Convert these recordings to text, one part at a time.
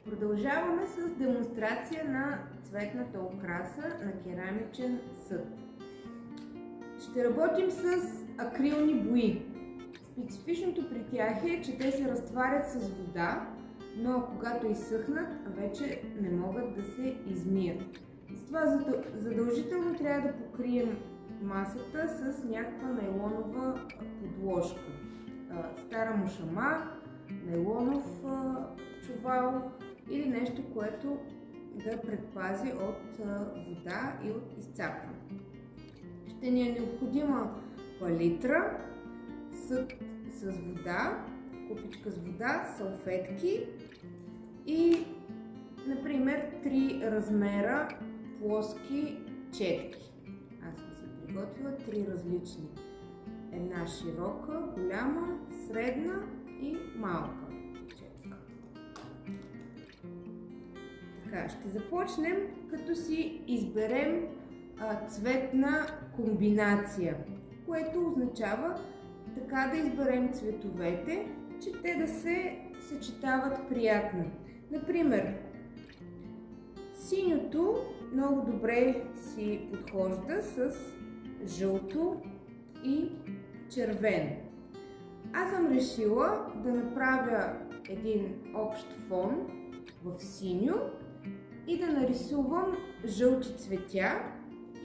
Продължаваме с демонстрация на цветната украса на керамичен съд. Ще работим с акрилни бои. Специфичното при тях е, че те се разтварят с вода, но когато изсъхнат, вече не могат да се измият. С това задължително трябва да покрием масата с някаква нейлонова подложка. Стара мушама, нейлонов чувал или нещо, което да предпази от вода и от изцапване. Ще ни е необходима палитра, съд с вода, купичка с вода, салфетки и, например, 3 размера плоски четки. Аз съм си приготвила 3 различни. Една широка, голяма, средна и малка четка. Така, ще започнем като си изберем цветна комбинация, което означава така да изберем цветовете, че те да се съчетават приятно. Например, синьото много добре си подхожда с жълто и червено. Аз съм решила да направя един общ фон в синьо и да нарисувам жълти цветя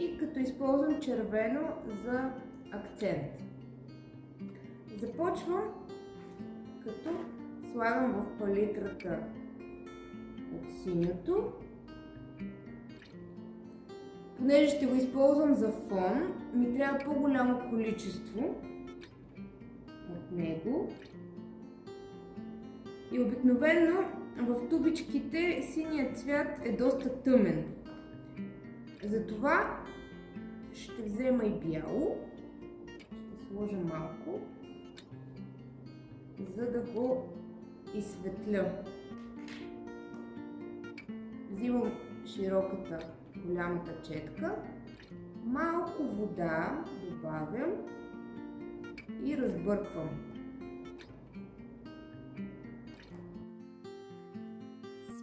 и като използвам червено за акцент. Започвам като слагам в палитрата от синьото. Понеже ще го използвам за фон, ми трябва по-голямо количество от него. И обикновено в тубичките синият цвят е доста тъмен. Затова ще взема и бяло. Ще сложа малко, за да го изсветля. Взимам широката, голямата четка, малко вода добавям и разбърквам.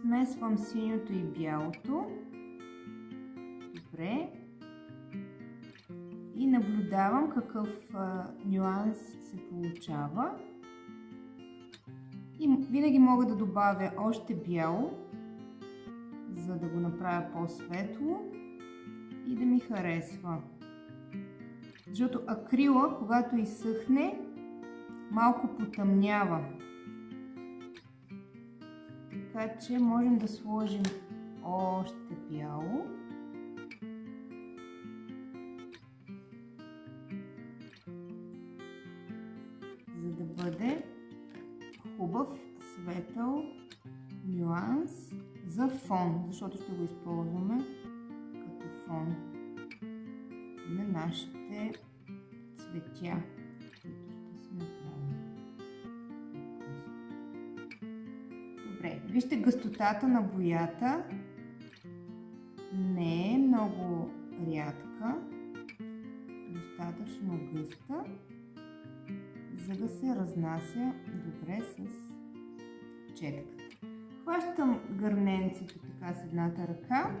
Смесвам синьото и бялото. Добре. И наблюдавам какъв нюанс се получава. И винаги мога да добавя още бяло, за да го направя по-светло и да ми харесва. Защото акрила, когато изсъхне, малко потъмнява. Така че можем да сложим още бяло. За да бъде хубав, светъл нюанс за фон, защото ще го използваме като фон на нашите цветя, които ще си направим. Добре, вижте гъстотата на боята. Не е много рядка, достатъчно гъста, за да се разнася добре с четката. Хващам гърненцето така с едната ръка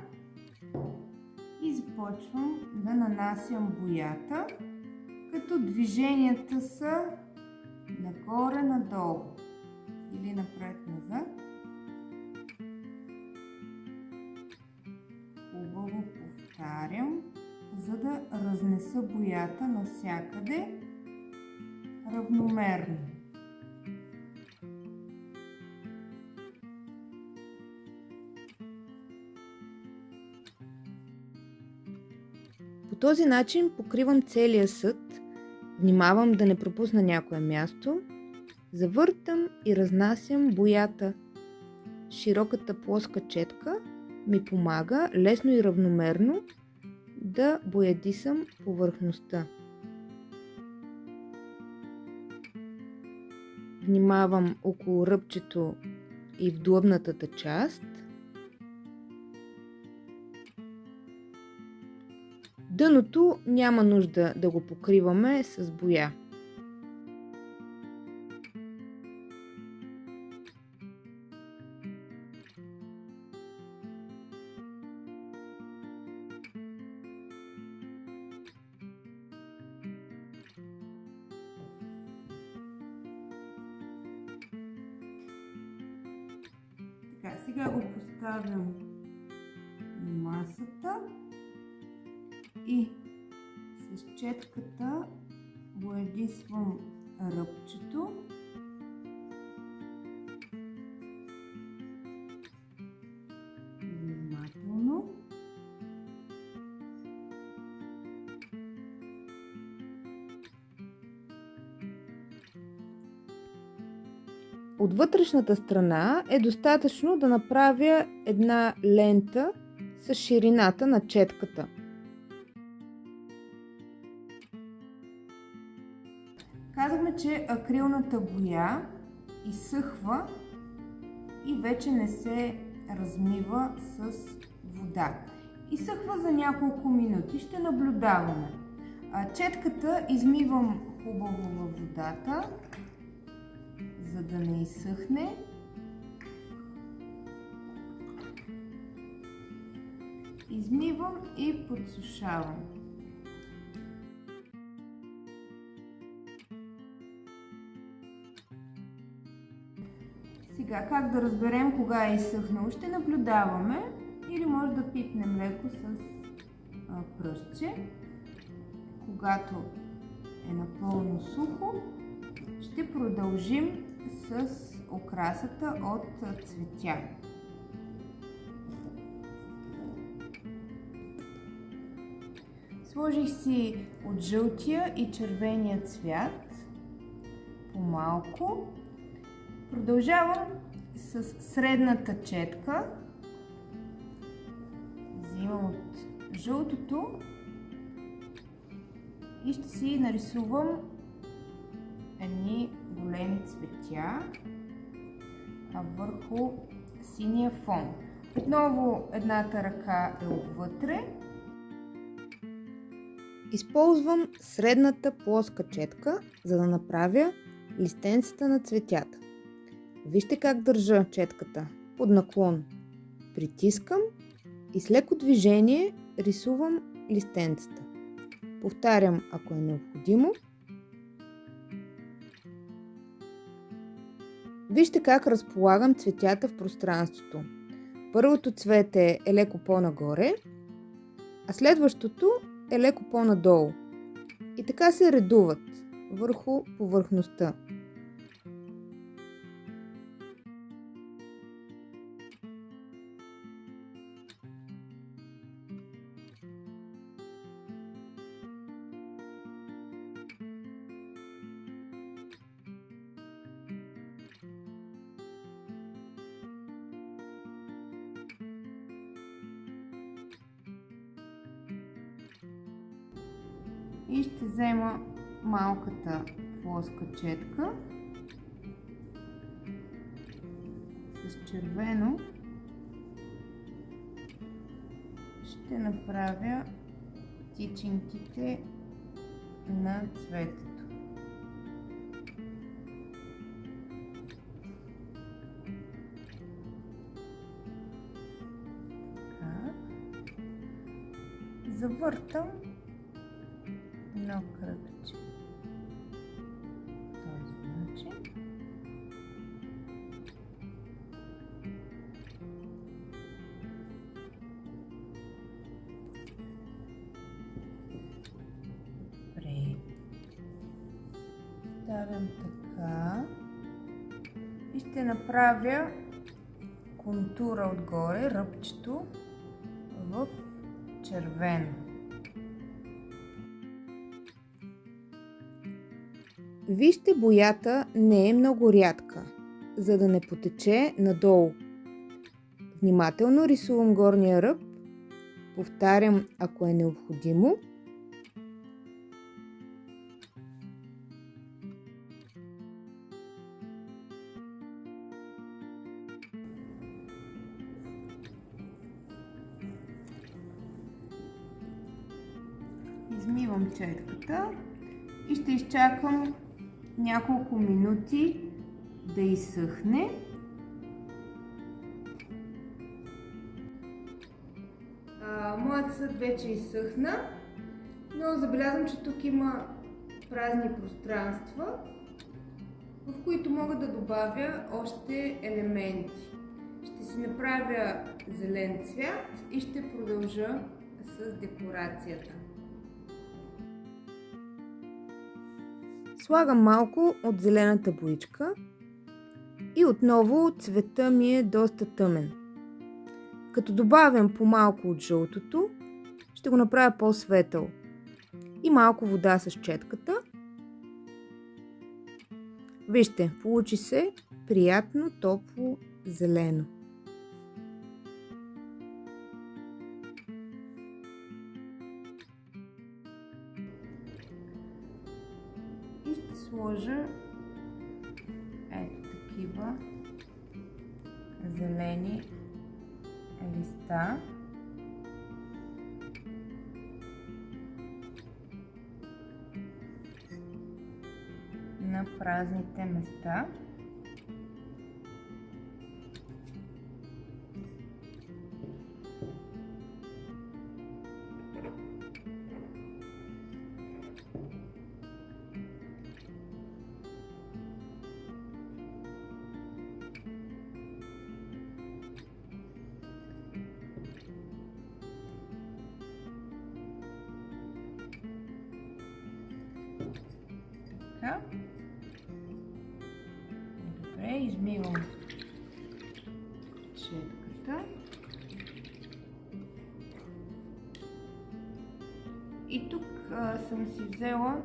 и започвам да нанасям боята, като движенията са нагоре-надолу или напред-назад. Хубаво повтарям, за да разнеса боята навсякъде равномерно. По този начин покривам целия съд, внимавам да не пропусна някое място, завъртам и разнасям боята. Широката плоска четка ми помага лесно и равномерно да боядисам повърхността. Внимавам около ръбчето и в длъбнатата част. Дъното няма нужда да го покриваме с боя. Сега го поставям на масата и с четката боядисвам ръбчето. Внимателно. От вътрешната страна е достатъчно да направя една лента с ширината на четката. Казахме, че акрилната боя изсъхва и вече не се размива с вода. Изсъхва за няколко минути. Ще наблюдаваме. Четката измивам хубаво във водата, за да не изсъхне. Измивам и подсушавам. Сега, как да разберем кога е изсъхнало? Ще наблюдаваме или може да пипнем леко с пръстче. Когато е напълно сухо, ще продължим с окрасата от цветя. Сложих си от жълтия и червения цвят по-малко. Продължавам с средната четка. Взимам от жълтото и ще си нарисувам едни големи цветя върху синия фон. Отново едната ръка е отвътре. Използвам средната плоска четка, за да направя листенцата на цветята. Вижте как държа четката под наклон. Притискам и с леко движение рисувам листенцата. Повтарям, ако е необходимо. Вижте как разполагам цветята в пространството. Първото цвете е леко по-нагоре, а следващото е леко по-надолу. И така се редуват върху повърхността. И ще взема малката плоска четка с червено. Ще направя тичинките на цветето. Така. Завъртам едно кръгче. Този начин. Ставям така и ще направя контура отгоре, ръбчето в червено. Вижте, боята не е много рядка, за да не потече надолу. Внимателно рисувам горния ръб, повтарям, ако е необходимо. Измивам четката и ще изчакам няколко минути да изсъхне. Моят съд вече изсъхна, но забелязвам, че тук има празни пространства, в които мога да добавя още елементи. Ще си направя зелен цвят и ще продължа с декорацията. Слагам малко от зелената боичка и отново цветът ми е доста тъмен. Като добавям по малко от жълтото, ще го направя по-светъл. И малко вода с четката. Вижте, получи се приятно, топло, зелено. И ще сложа ето такива зелени листа. На празните места. Така. Добре, измивам четката. И тук съм си взела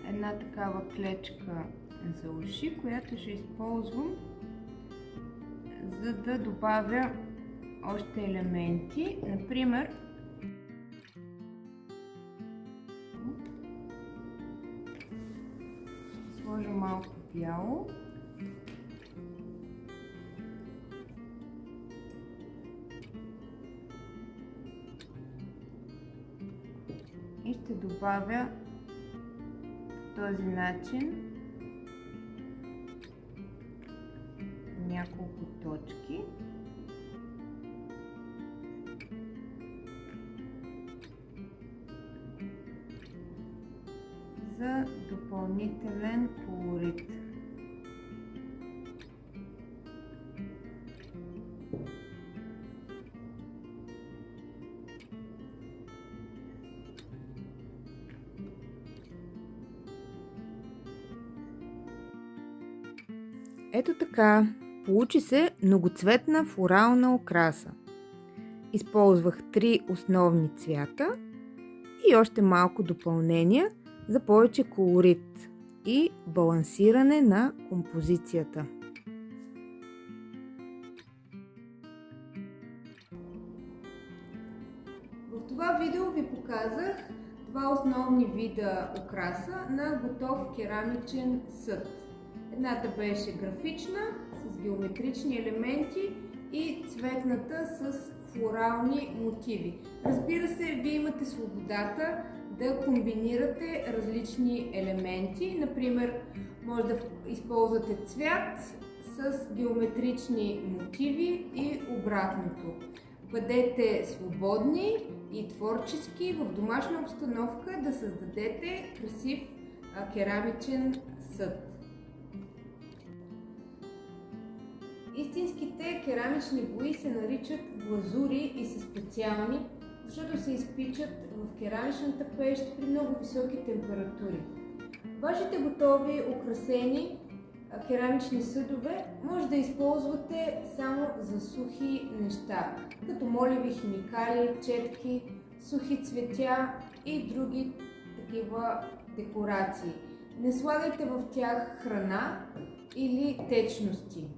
една такава клечка за уши, която ще използвам, за да добавя още елементи. Например, ще сложа малко бяло. И ще добавя по този начин няколко точки. За допълнителен колорит. Ето така, получи се многоцветна флорална украса. Използвах 3 основни цвята и още малко допълнения за повече колорит и балансиране на композицията. В това видео ви показах два основни вида украса на готов керамичен съд. Едната беше графична, с геометрични елементи и цветната с флорални мотиви. Разбира се, вие имате свободата да комбинирате различни елементи. Например, може да използвате цвят с геометрични мотиви и обратното. Бъдете свободни и творчески в домашна обстановка да създадете красив керамичен съд. Истинските керамични бои се наричат глазури и са специални, защото се изпичат в керамичната пещ при много високи температури. Вашите готови украсени керамични съдове може да използвате само за сухи неща, като молеви химикали, четки, сухи цветя и други такива декорации. Не слагайте в тях храна или течности.